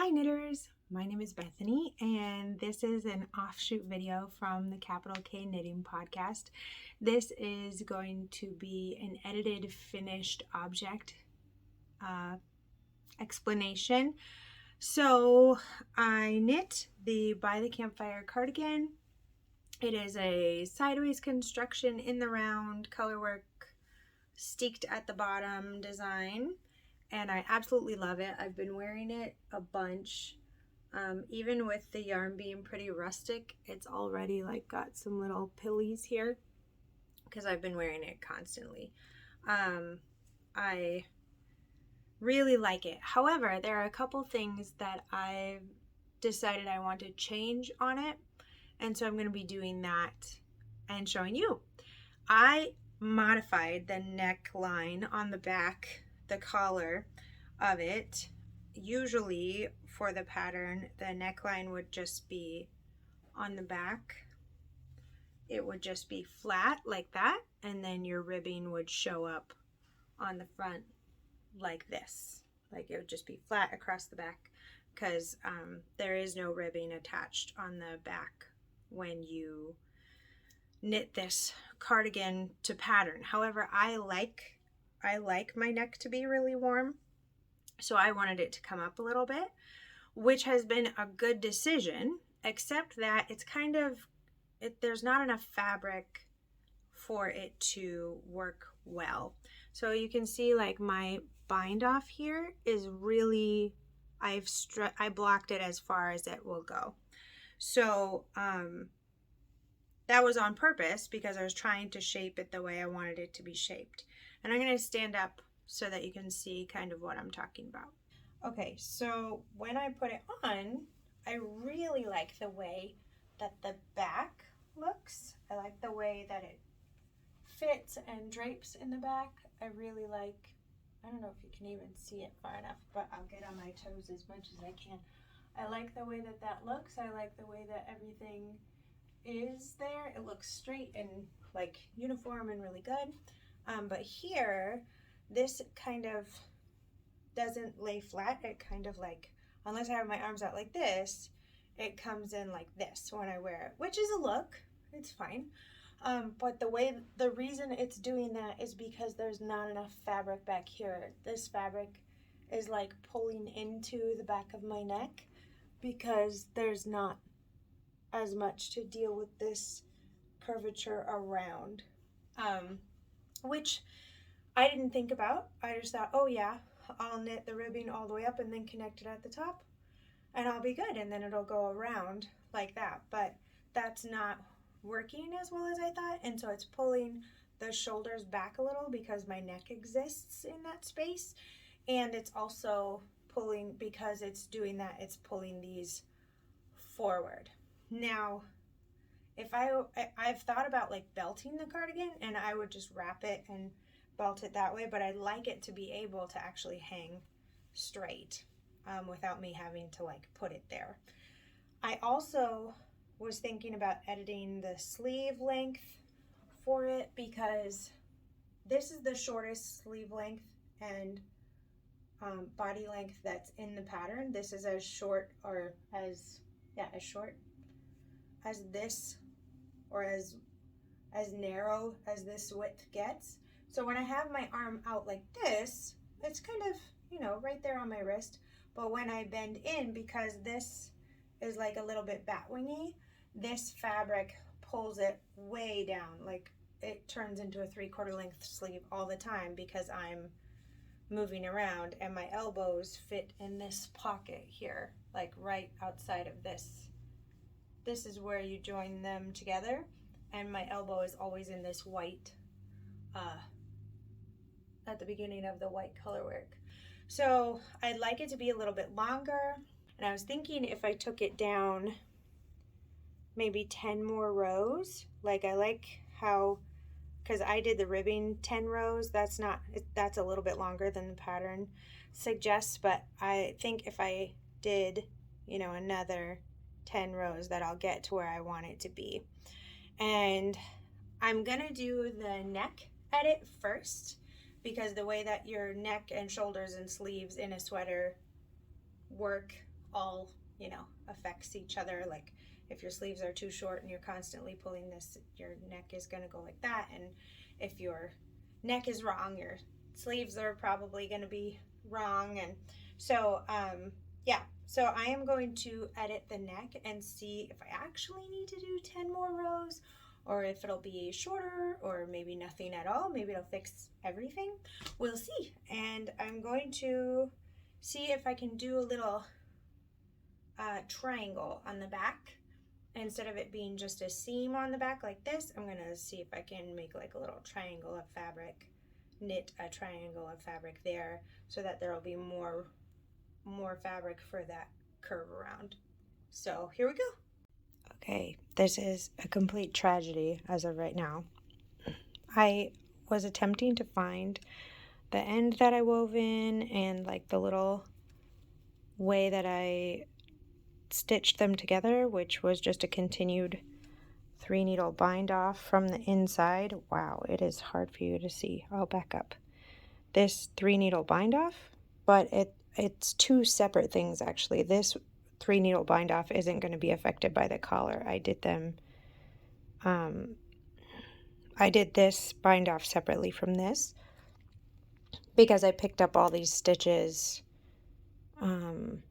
Hi knitters, my name is Bethany and this is an offshoot video from the Capital K Knitting Podcast. This is going to be an edited finished object explanation. So I knit the By the Campfire Cardigan. It is a sideways construction in the round colorwork steeked at the bottom design. And I absolutely love it. I've been wearing it a bunch. Even with the yarn being pretty rustic, it's already like got some little pillies here because I've been wearing it constantly. I really like it. However, there are a couple things that I've decided I want to change on it. And so I'm going to be doing that and showing you. I modified the neckline on the back, the collar of it. Usually for the pattern, the neckline would just be on the back. It would just be flat like that, and then your ribbing would show up on the front like this. Like it would just be flat across the back because there is no ribbing attached on the back when you knit this cardigan to pattern. However, I like my neck to be really warm, so I wanted it to come up a little bit, which has been a good decision, except that it's kind of there's not enough fabric for it to work well. So you can see like my bind off here is really, I blocked it as far as it will go. So that was on purpose because I was trying to shape it the way I wanted it to be shaped. And I'm going to stand up so that you can see kind of what I'm talking about. Okay, so when I put it on, I really like the way that the back looks. I like the way that it fits and drapes in the back. I really like, I don't know if you can even see it far enough, but I'll get on my toes as much as I can. I like the way that that looks. I like the way that everything is there. It looks straight and like uniform and really good. But here, this kind of doesn't lay flat. It kind of like, unless I have my arms out like this, it comes in like this when I wear it, which is a look. It's fine. But the reason it's doing that is because there's not enough fabric back here. This fabric is like pulling into the back of my neck because there's not as much to deal with this curvature around, which I didn't think about. I just thought, oh yeah, I'll knit the ribbing all the way up and then connect it at the top and I'll be good, and then it'll go around like that. But that's not working as well as I thought, and so it's pulling the shoulders back a little because my neck exists in that space, and it's also pulling, because it's doing that, it's pulling these forward. Now, if I've thought about like belting the cardigan, and I would just wrap it and belt it that way, but I'd like it to be able to actually hang straight without me having to like put it there. I also was thinking about editing the sleeve length for it because this is the shortest sleeve length and body length that's in the pattern. This is as short or as short as this, or as narrow as this width gets. So when I have my arm out like this, it's kind of, right there on my wrist. But when I bend in, because this is like a little bit bat wingy, this fabric pulls it way down. Like it turns into a 3/4 length sleeve all the time because I'm moving around, and my elbows fit in this pocket here, like right outside of this. This is where you join them together, and my elbow is always in this white, at the beginning of the white color work. So I'd like it to be a little bit longer, and I was thinking if I took it down maybe 10 more rows, like I like how, because I did the ribbing 10 rows, that's a little bit longer than the pattern suggests, but I think if I did, another 10 rows, that I'll get to where I want it to be. And I'm gonna do the neck edit first, because the way that your neck and shoulders and sleeves in a sweater work all, affects each other. Like if your sleeves are too short and you're constantly pulling this, your neck is going to go like that. And if your neck is wrong, your sleeves are probably going to be wrong. And so, yeah, so I am going to edit the neck and see if I actually need to do 10 more rows, or if it'll be shorter, or maybe nothing at all. Maybe it'll fix everything. We'll see. And I'm going to see if I can do a little triangle on the back. Instead of it being just a seam on the back like this, I'm going to see if I can make like a little triangle of fabric, knit a triangle of fabric there, so that there will be more fabric for that curve around. So here we go. Okay, this is a complete tragedy as of right now. I was attempting to find the end that I wove in and like the little way that I stitched them together, which was just a continued 3-needle bind off from the inside. Wow, it is hard for you to see. I'll back up. This 3-needle bind off, but it's two separate things actually. This 3-needle bind off isn't going to be affected by the collar. I did them I did this bind off separately from this because I picked up all these stitches on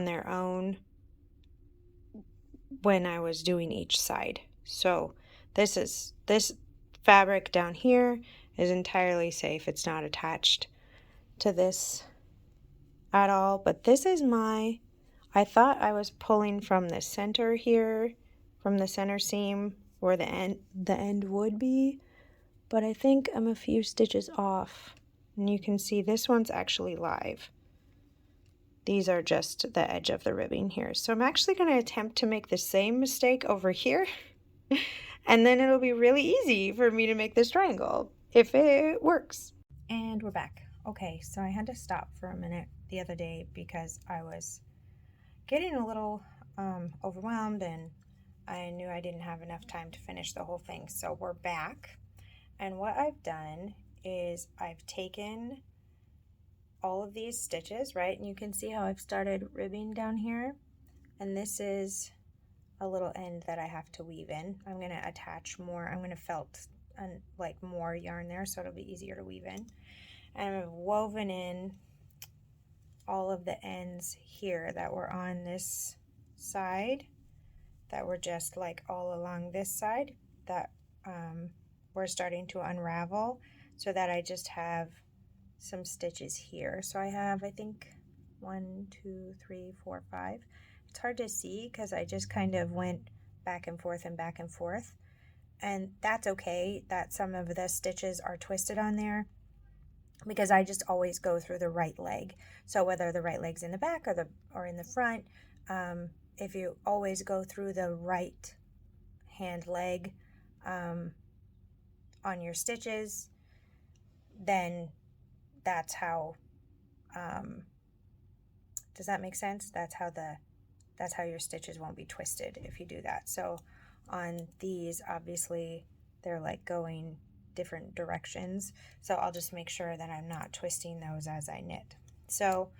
their own when I was doing each side. So this fabric down here is entirely safe. It's not attached to this at all, but this is I thought I was pulling from the center here, from the center seam where the end would be, but I think I'm a few stitches off. And you can see this one's actually live. These are just the edge of the ribbing here. So I'm actually going to attempt to make the same mistake over here. And then it'll be really easy for me to make this triangle if it works. And we're back. Okay, so I had to stop for a minute the other day because I was getting a little overwhelmed, and I knew I didn't have enough time to finish the whole thing. So we're back. And what I've done is I've taken all of these stitches, right? And you can see how I've started ribbing down here. And this is a little end that I have to weave in. I'm going to attach more. I'm going to felt like more yarn there so it'll be easier to weave in. And I've woven in all of the ends here that were on this side, that were just like all along this side, that we're starting to unravel, so that I just have some stitches here. So I have, I think, 1, 2, 3, 4, 5. It's hard to see because I just kind of went back and forth and back and forth, and that's okay that some of the stitches are twisted on there, because I just always go through the right leg. So whether the right leg's in the back or in the front, if you always go through the right hand leg on your stitches, then that's how, does that make sense? That's how your stitches won't be twisted if you do that. So on these, obviously they're like going different directions, so I'll just make sure that I'm not twisting those as I knit. So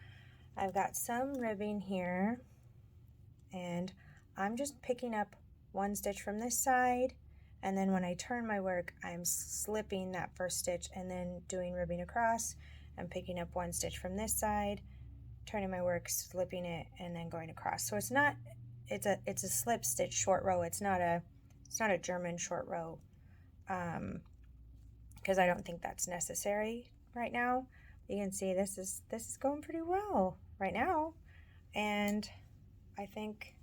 I've got some ribbing here, and I'm just picking up one stitch from this side, and then when I turn my work, I'm slipping that first stitch and then doing ribbing across and picking up one stitch from this side, turning my work, slipping it, and then going across. So it's a slip stitch short row. It's not a German short row, because I don't think that's necessary right now. You can see this is going pretty well right now, and I think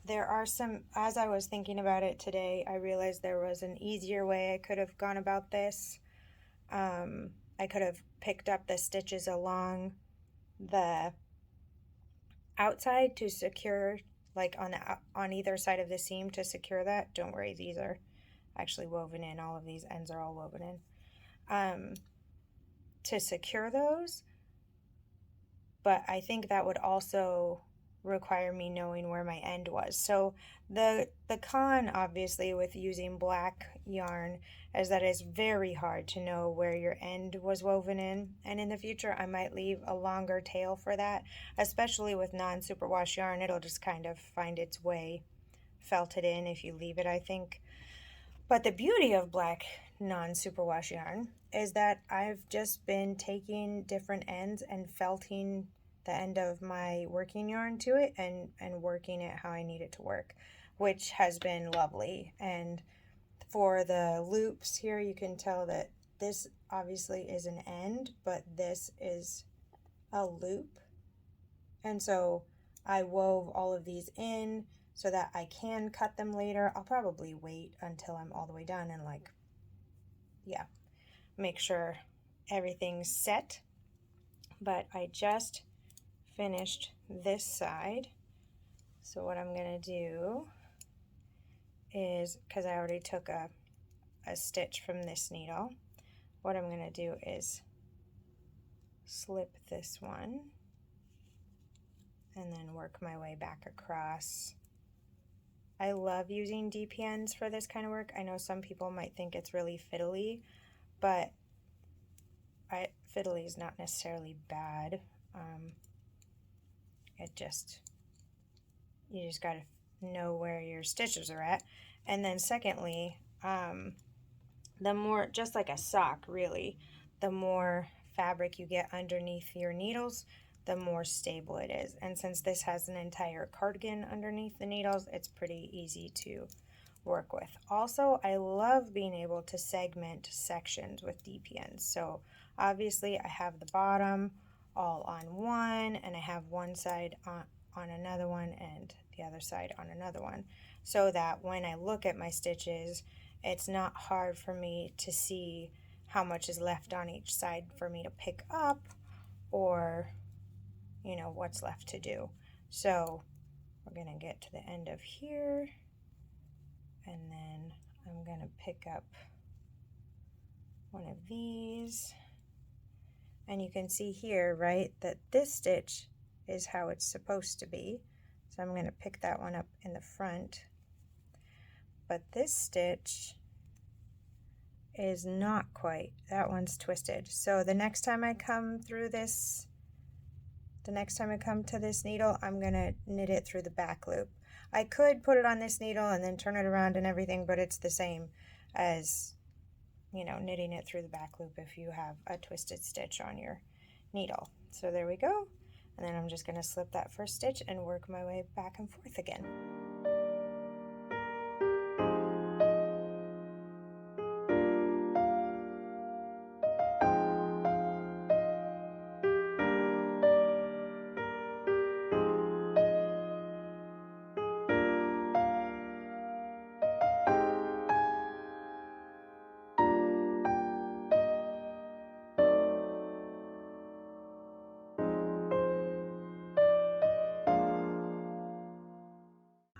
there are some, as I was thinking about it today, I realized there was an easier way I could have gone about this. I could have picked up the stitches along the outside to secure, like on either side of the seam to secure that. Don't worry, these are actually woven in. All of these ends are all woven in to secure those. But I think that would also require me knowing where my end was. So the con, obviously, with using black yarn is that it's very hard to know where your end was woven in. And in the future, I might leave a longer tail for that, especially with non-superwash yarn. It'll just kind of find its way felted in if you leave it, I think. But the beauty of black non-superwash yarn is that I've just been taking different ends and felting the end of my working yarn to it and working it how I need it to work, which has been lovely. And for the loops here, you can tell that this obviously is an end, but this is a loop. And so I wove all of these in so that I can cut them later. I'll probably wait until I'm all the way done and make sure everything's set. But I just finished this side. So what I'm gonna do is, because I already took a stitch from this needle, what I'm gonna do is slip this one and then work my way back across. I love using DPNs for this kind of work. I know some people might think it's really fiddly, but fiddly is not necessarily bad. You just gotta know where your stitches are at. And then secondly, the more, just like a sock really, the more fabric you get underneath your needles, the more stable it is. And since this has an entire cardigan underneath the needles, it's pretty easy to work with. Also, I love being able to segment sections with DPNs. So obviously I have the bottom all on one, and I have one side on another one and the other side on another one, so that when I look at my stitches, it's not hard for me to see how much is left on each side for me to pick up, or what's left to do. So we're gonna get to the end of here, and then I'm gonna pick up one of these, and you can see here, right, that this stitch is how it's supposed to be. So I'm gonna pick that one up in the front, but this stitch is not quite, that one's twisted. So the next time I come through this, the next time I come to this needle, I'm gonna knit it through the back loop. I could put it on this needle and then turn it around and everything, but it's the same as, knitting it through the back loop if you have a twisted stitch on your needle. So there we go. And then I'm just gonna slip that first stitch and work my way back and forth again.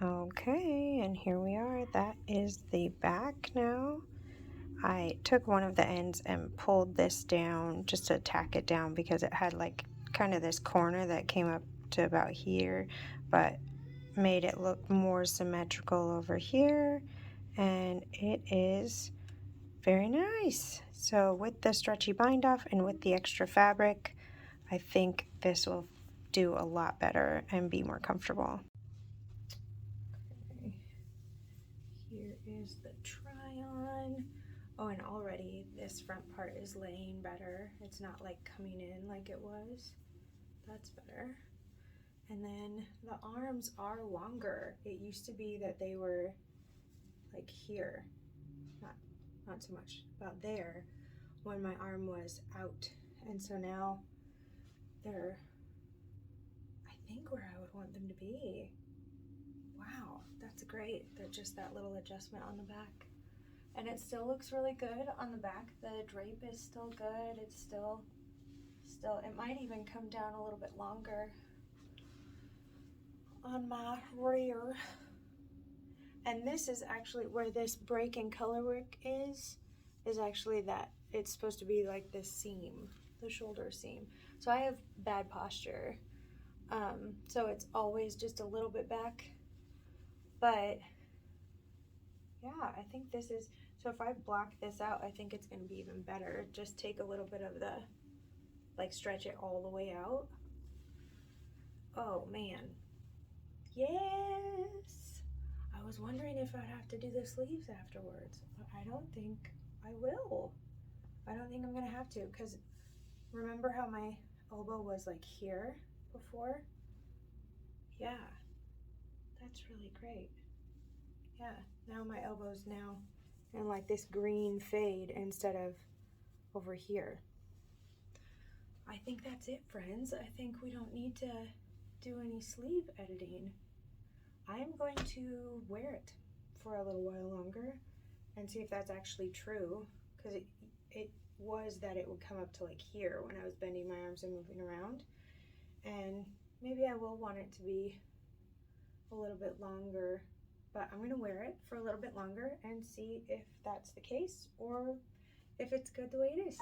Okay, and here we are. That is the back now. I took one of the ends and pulled this down just to tack it down because it had like kind of this corner that came up to about here, but made it look more symmetrical over here, and it is very nice. So with the stretchy bind off and with the extra fabric, I think this will do a lot better and be more comfortable. Here is the try-on. Oh, and already this front part is laying better. It's not like coming in like it was. That's better. And then the arms are longer. It used to be that they were like here, not so much about there, when my arm was out. And so now they're, I think, where I would want them to be. Wow, that's great. They're just that little adjustment on the back. And it still looks really good on the back. The drape is still good. It's still, it might even come down a little bit longer on my rear. And this is actually where this break in color work is actually that it's supposed to be like this seam, the shoulder seam. So I have bad posture So it's always just a little bit back. But yeah, I think this is, so if I block this out, I think it's going to be even better. Just take a little bit of the, like, stretch it all the way out. Oh man, yes. I was wondering if I'd have to do the sleeves afterwards, but I don't think I will. I don't think I'm gonna have to, because remember how my elbow was like here before? Yeah, that's really great. Yeah, now my elbow's now in like this green fade instead of over here. I think that's it, friends. I think we don't need to do any sleeve editing. I am going to wear it for a little while longer and see if that's actually true, because it was that it would come up to like here when I was bending my arms and moving around, and maybe I will want it to be a little bit longer, but I'm going to wear it for a little bit longer and see if that's the case or if it's good the way it is.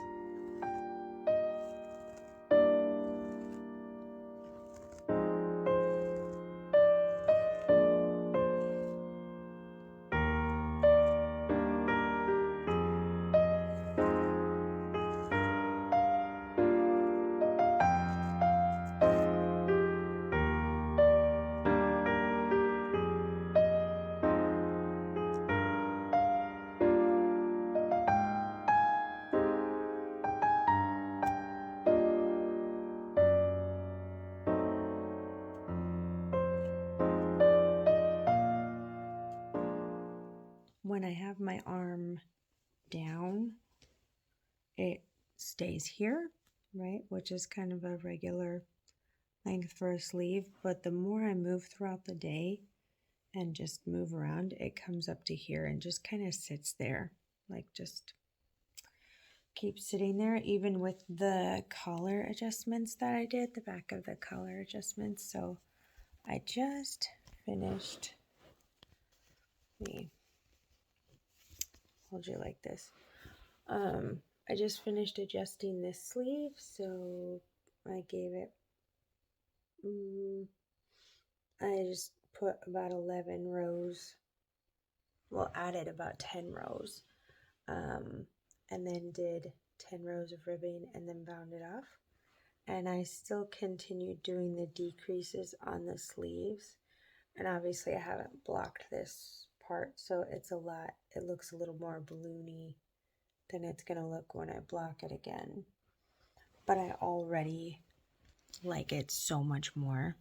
When I have my arm down, it stays here, right? Which is kind of a regular length for a sleeve. But the more I move throughout the day and just move around, it comes up to here and just kind of sits there, like just keeps sitting there, even with the collar adjustments that I did, the back of the collar adjustments. So I just finished, let me hold you like this. I just finished adjusting this sleeve, so I gave it, I just put about 11 rows, well, added about 10 rows, and then did 10 rows of ribbing and then bound it off. And I still continued doing the decreases on the sleeves. And obviously I haven't blocked this part, so it's a lot, it looks a little more balloony than it's gonna look when I block it again. But I already like it so much more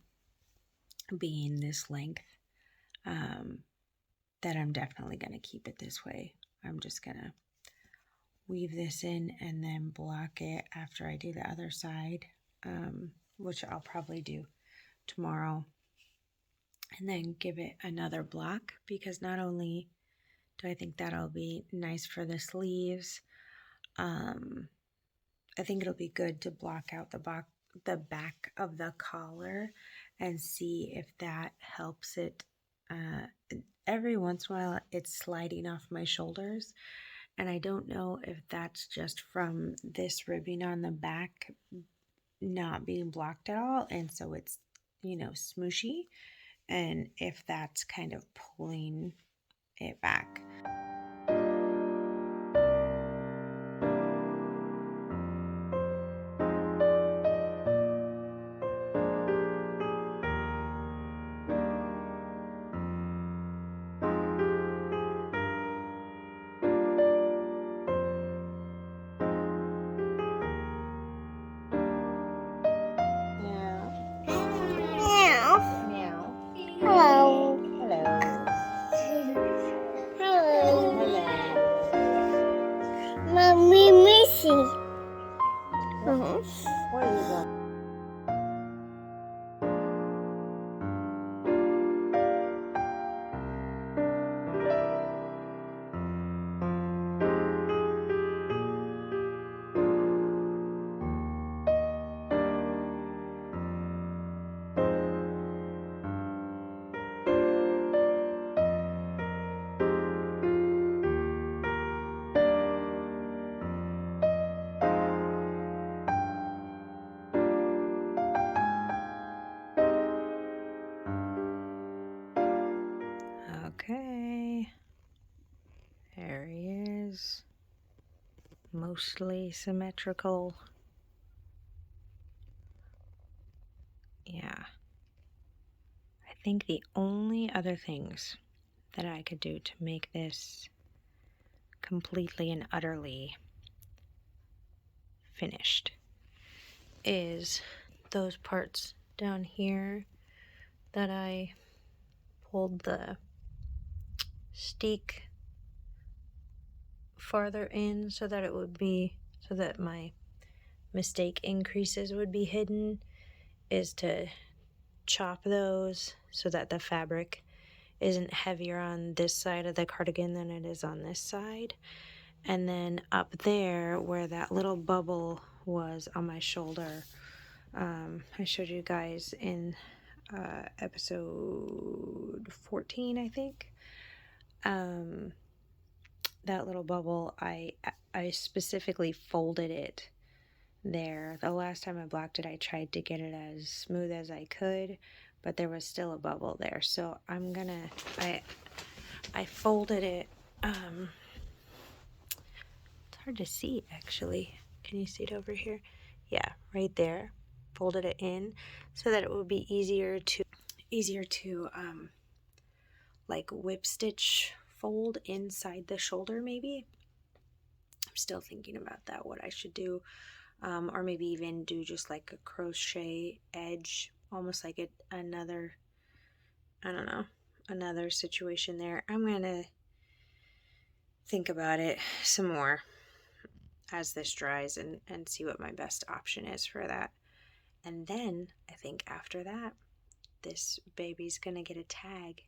being this length, that I'm definitely gonna keep it this way. I'm just gonna weave this in and then block it after I do the other side, which I'll probably do tomorrow, and then give it another block, because not only do I think that'll be nice for the sleeves, I think it'll be good to block out the back of the collar and see if that helps it. Every once in a while it's sliding off my shoulders, and I don't know if that's just from this ribbing on the back not being blocked at all, and so it's, you know, smooshy, and if that's kind of pulling it back. Mommy Missy. What are you doing? mostly symmetrical. Yeah. I think the only other things that I could do to make this completely and utterly finished is those parts down here that I pulled the steek farther in so that my mistake increases would be hidden, is to chop those so that the fabric isn't heavier on this side of the cardigan than it is on this side. And then up there where that little bubble was on my shoulder, I showed you guys in episode 14, I think. That little bubble, I specifically folded it there. The last time I blocked it, I tried to get it as smooth as I could, but there was still a bubble there. So I'm gonna, I folded it. It's hard to see actually. Can you see it over here? Yeah, right there. Folded it in so that it would be easier to like whip stitch fold inside the shoulder maybe. I'm still thinking about that, what I should do. Or maybe even do just like a crochet edge, almost like another, I don't know, another situation there. I'm gonna think about it some more as this dries and see what my best option is for that. And then I think after that, this baby's gonna get a tag.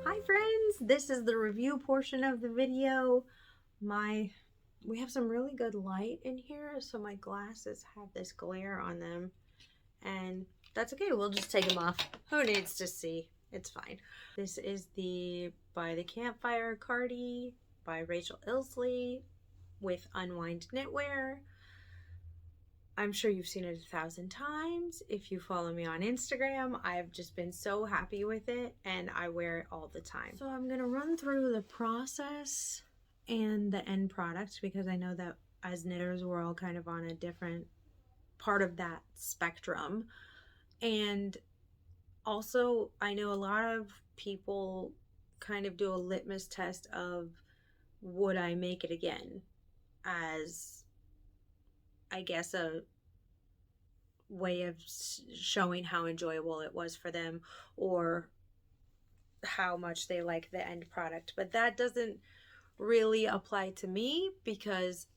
Hi friends, this is the review portion of the video. We have some really good light in here, so my glasses have this glare on them, and that's okay. We'll just take them off. Who needs to see? It's fine. This is by the Campfire Cardigan by Rachel Ilsley with Unwind Knitwear. I'm sure you've seen it 1,000 times. If you follow me on Instagram, I've just been so happy with it and I wear it all the time. So I'm gonna run through the process and the end product because I know that as knitters, we're all kind of on a different part of that spectrum. And also, I know a lot of people kind of do a litmus test of would I make it again, as I guess a way of showing how enjoyable it was for them or how much they like the end product. But that doesn't really apply to me because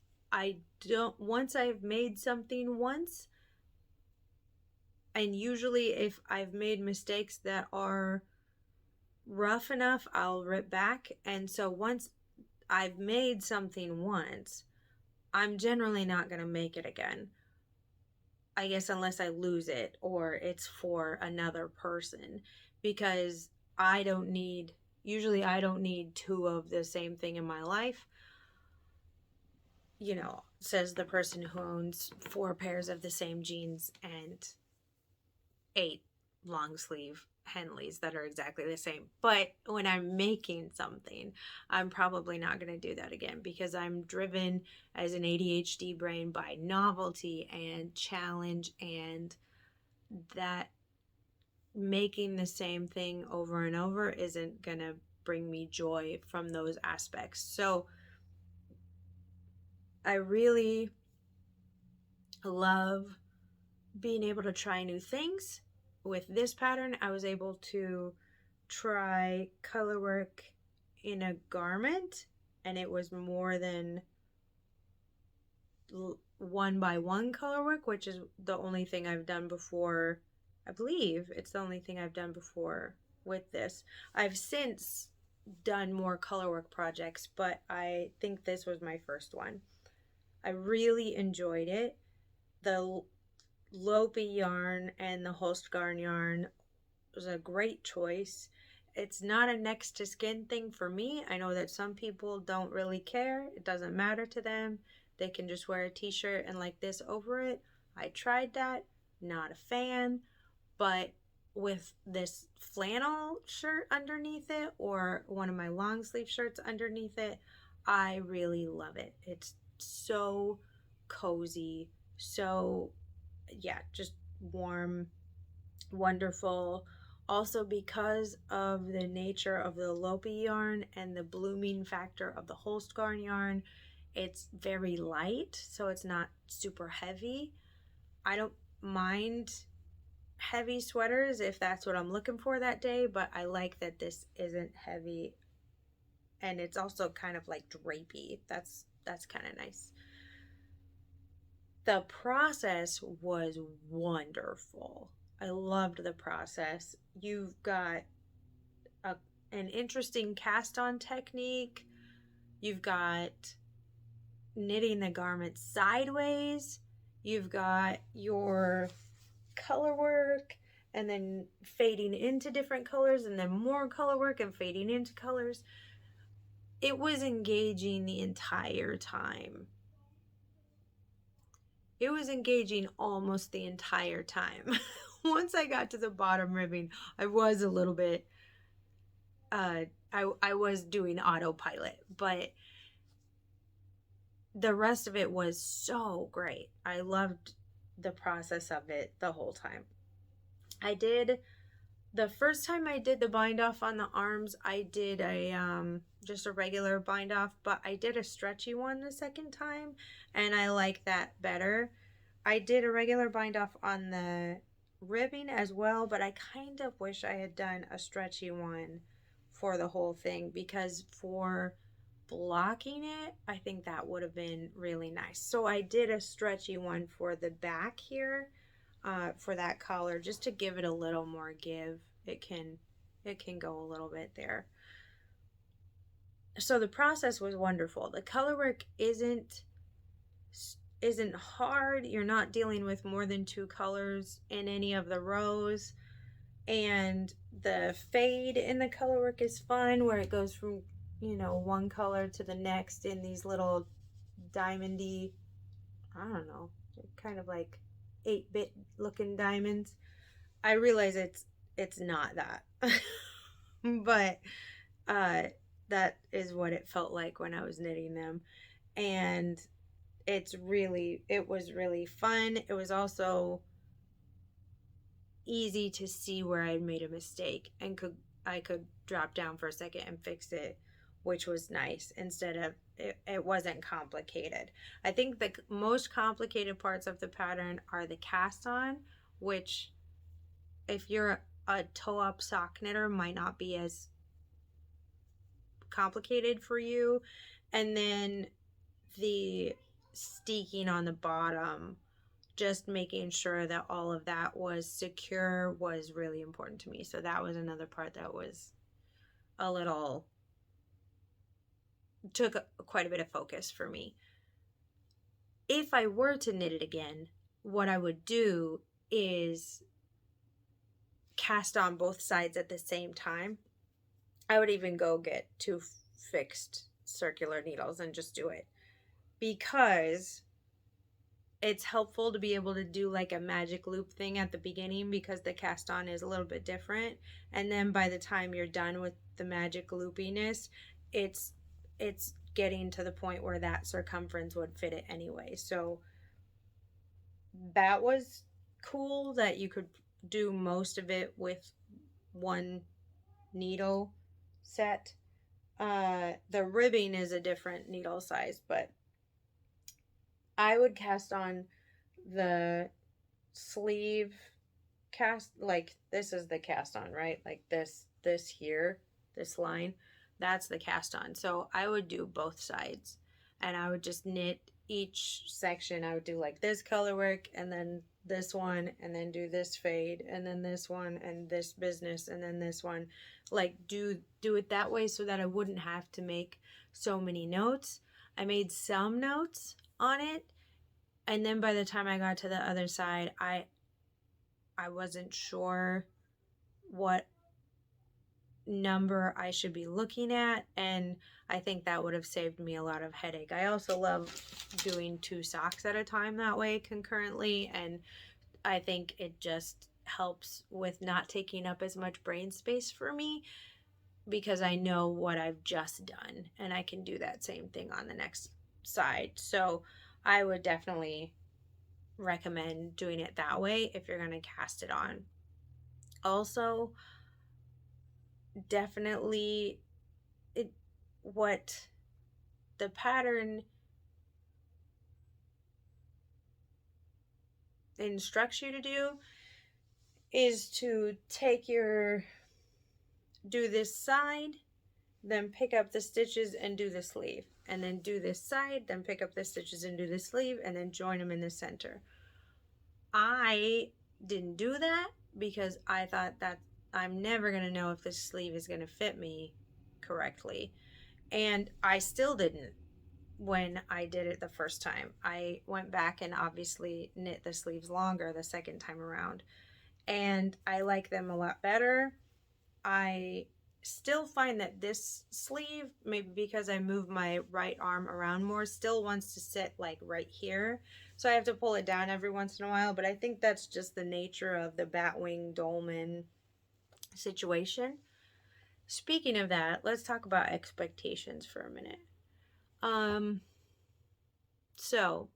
once I've made something once, and usually if I've made mistakes that are rough enough, I'll rip back. And so once I've made something once, I'm generally not going to make it again. I guess unless I lose it or it's for another person, because usually I don't need two of the same thing in my life. You know, says the person who owns 4 pairs of the same jeans and 8 long sleeve Henleys that are exactly the same. But when I'm making something, I'm probably not going to do that again because I'm driven as an ADHD brain by novelty and challenge, and that making the same thing over and over isn't going to bring me joy from those aspects. So I really love being able to try new things. With this pattern, I was able to try color work in a garment, and it was more than one by one color work, which is the only thing I've done before. I believe it's the only thing I've done before with this. I've since done more color work projects, but I think this was my first one. I really enjoyed it. The Lopi yarn and the Holstgarn yarn was a great choice. It's not a next to skin thing for me. I know that some people don't really care. It doesn't matter to them. They can just wear a t-shirt and like this over it. I tried that. Not a fan. But with this flannel shirt underneath it or one of my long sleeve shirts underneath it, I really love it. It's so cozy. So, yeah, just warm, wonderful. Also, because of the nature of the Lopi yarn and the blooming factor of the Holstgarn yarn, it's very light, so it's not super heavy. I don't mind heavy sweaters if that's what I'm looking for that day, but I like that this isn't heavy, and it's also kind of like drapey. That's kind of nice. The process was wonderful. I loved the process. You've got an interesting cast on technique. You've got knitting the garment sideways. You've got your color work and then fading into different colors and then more color work and fading into colors. It was engaging the entire time. It was engaging almost the entire time. Once I got to the bottom ribbing, I was a little bit I was doing autopilot, but the rest of it was so great. I loved the process of it the whole time. The first time I did the bind off on the arms, I did a just a regular bind off, but I did a stretchy one the second time, and I like that better. I did a regular bind off on the ribbing as well, but I kind of wish I had done a stretchy one for the whole thing, because for blocking it, I think that would have been really nice. So I did a stretchy one for the back here, for that collar, just to give it a little more give. It can go a little bit there. So the process was wonderful. The color work isn't hard. You're not dealing with more than 2 colors in any of the rows, and the fade in the color work is fun, where it goes from one color to the next in these little diamondy, I don't know, kind of like 8-bit looking diamonds. I realize it's not that, but that is what it felt like when I was knitting them, and it was really fun. It was also easy to see where I made a mistake, and I could drop down for a second and fix it, which was nice. Instead of it wasn't complicated. I think the most complicated parts of the pattern are the cast on, which if you're a toe-up sock knitter might not be as complicated for you, and then the steeking on the bottom, just making sure that all of that was secure was really important to me. So that was another part that was a little, took quite a bit of focus for me. If I were to knit it again, what I would do is cast on both sides at the same time. I would even go get 2 fixed circular needles and just do it, because it's helpful to be able to do like a magic loop thing at the beginning, because the cast on is a little bit different, and then by the time you're done with the magic loopiness, it's getting to the point where that circumference would fit it anyway. So that was cool that you could do most of it with one needle set. The ribbing is a different needle size, but I would cast on the sleeve cast, like this is the cast on, right? Like this here, this line, that's the cast on. So I would do both sides, and I would just knit each section. I would do like this color work, and then this one, and then do this fade, and then this one, and this business, and then this one. Like do it that way so that I wouldn't have to make so many notes. I made some notes on it, and then by the time I got to the other side, I wasn't sure what number I should be looking at, and I think that would have saved me a lot of headache. I also love doing 2 socks at a time that way concurrently, and I think it just helps with not taking up as much brain space for me because I know what I've just done, and I can do that same thing on the next side. So I would definitely recommend doing it that way if you're going to cast it on. Also, definitely what the pattern instructs you to do is to do this side, then pick up the stitches and do the sleeve, and then do this side, then pick up the stitches and do the sleeve, and then join them in the center. I didn't do that because I thought that I'm never going to know if this sleeve is going to fit me correctly. And I still didn't when I did it the first time. I went back and obviously knit the sleeves longer the second time around, and I like them a lot better. I still find that this sleeve, maybe because I move my right arm around more, still wants to sit like right here. So I have to pull it down every once in a while, but I think that's just the nature of the batwing dolman situation. Speaking of that, let's talk about expectations for a minute. So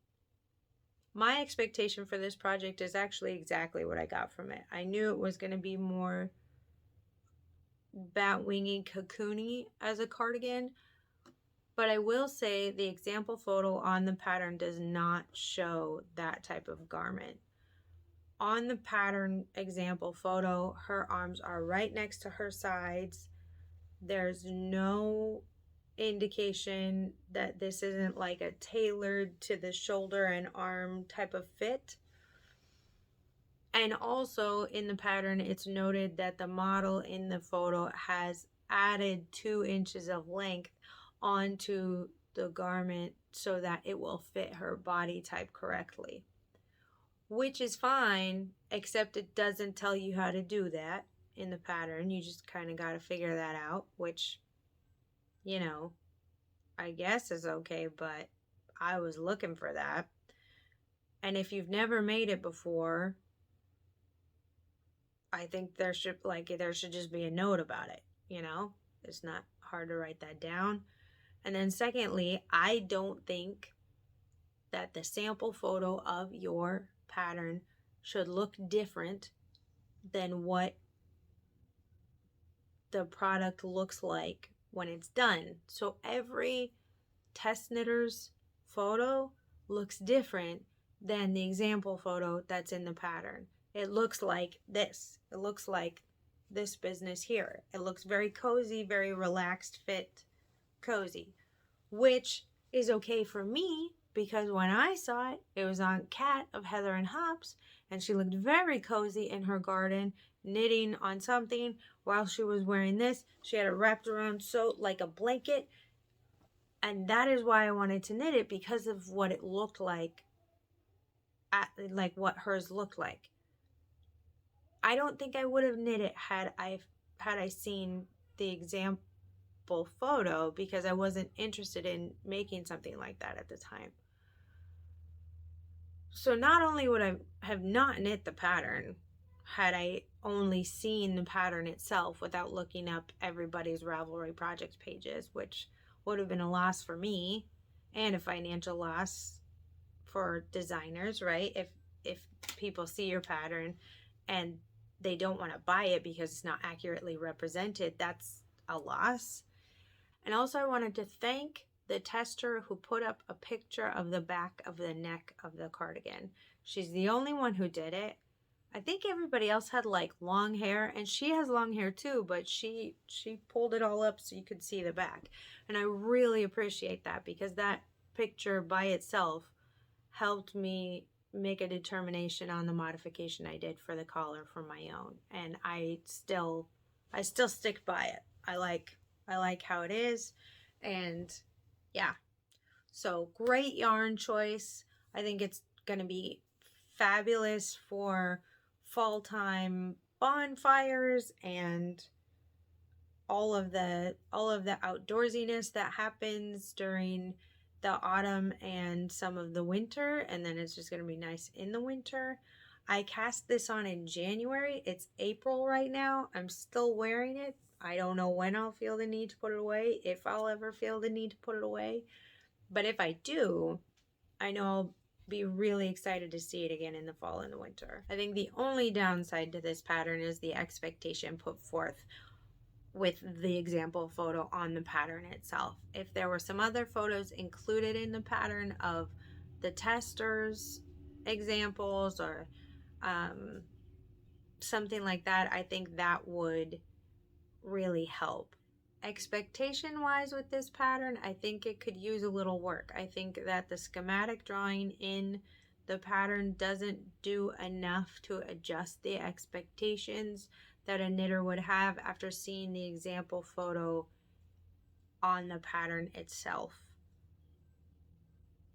my expectation for this project is actually exactly what I got from it. I knew it was going to be more batwingy, cocoony as a cardigan, but I will say the example photo on the pattern does not show that type of garment. On the pattern example photo, her arms are right next to her sides. There's no indication that this isn't like a tailored to the shoulder and arm type of fit. And also in the pattern, it's noted that the model in the photo has added 2 inches of length onto the garment so that it will fit her body type correctly, which is fine, except it doesn't tell you how to do that in the pattern. You just kind of got to figure that out, which, you know, I guess is okay, but I was looking for that. And if you've never made it before, I think there should just be a note about it, you know? It's not hard to write that down. And then secondly, I don't think that the sample photo of your pattern should look different than what the product looks like when it's done. So every test knitter's photo looks different than the example photo that's in the pattern. It looks like this. It looks like this business here. It looks very cozy, very relaxed fit, cozy, which is okay for me because when I saw it, it was on Cat of Heather and Hops, and she looked very cozy in her garden, knitting on something while she was wearing this. She had it wrapped around so like a blanket, and that is why I wanted to knit it, because of what it looked like, like what hers looked like. I don't think I would have knit it had I seen the example photo, because I wasn't interested in making something like that at the time. So not only would I have not knit the pattern had I only seen the pattern itself without looking up everybody's Ravelry project pages, which would have been a loss for me and a financial loss for designers, right? If people see your pattern and they don't want to buy it because it's not accurately represented, that's a loss. And also I wanted to thank the tester who put up a picture of the back of the neck of the cardigan. She's the only one who did it. I think everybody else had like long hair, and she has long hair too, but she pulled it all up so you could see the back. And I really appreciate that, because that picture by itself helped me make a determination on the modification I did for the collar for my own. And I still stick by it. I like how it is. And yeah. So great yarn choice. I think it's going to be fabulous for fall time bonfires and all of the outdoorsiness that happens during the autumn and some of the winter, and then it's just going to be nice in the winter. I cast this on in January. It's April right now. I'm still wearing it. I don't know when I'll feel the need to put it away, if I'll ever feel the need to put it away. But if I do, I know I'll be really excited to see it again in the fall and the winter. I think the only downside to this pattern is the expectation put forth with the example photo on the pattern itself. If there were some other photos included in the pattern of the testers examples or something like that, I think that would really help. Expectation wise with this pattern, I think it could use a little work. I think that the schematic drawing in the pattern doesn't do enough to adjust the expectations that a knitter would have after seeing the example photo on the pattern itself.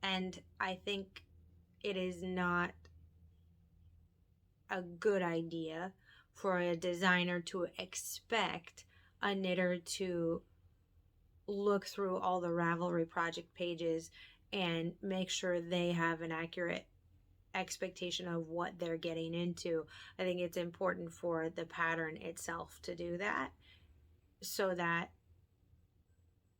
And I think it is not a good idea for a designer to expect a knitter to look through all the Ravelry project pages and make sure they have an accurate expectation of what they're getting into. I think it's important for the pattern itself to do that, so that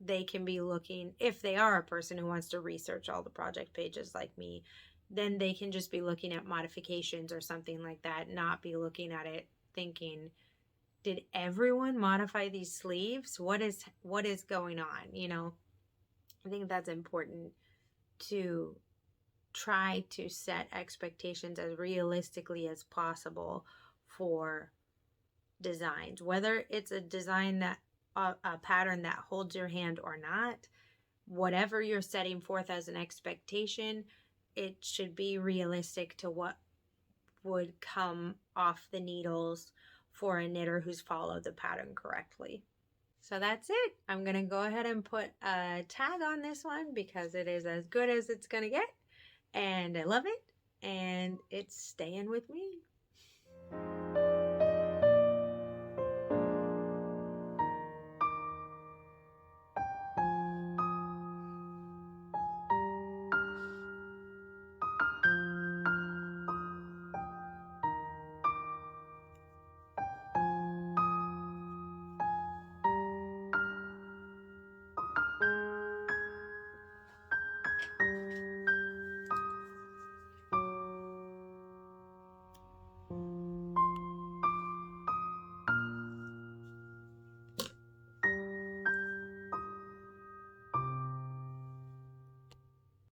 they can be looking, if they are a person who wants to research all the project pages like me, then they can just be looking at modifications or something like that, not be looking at it thinking, did everyone modify these sleeves? What is going on? You know, I think that's important to try to set expectations as realistically as possible for designs, whether it's a design that a pattern that holds your hand or not. Whatever you're setting forth as an expectation, it should be realistic to what would come off the needles for a knitter who's followed the pattern correctly. So that's it. I'm going to go ahead and put a tag on this one because it is as good as it's going to get. And I love it. And it's staying with me.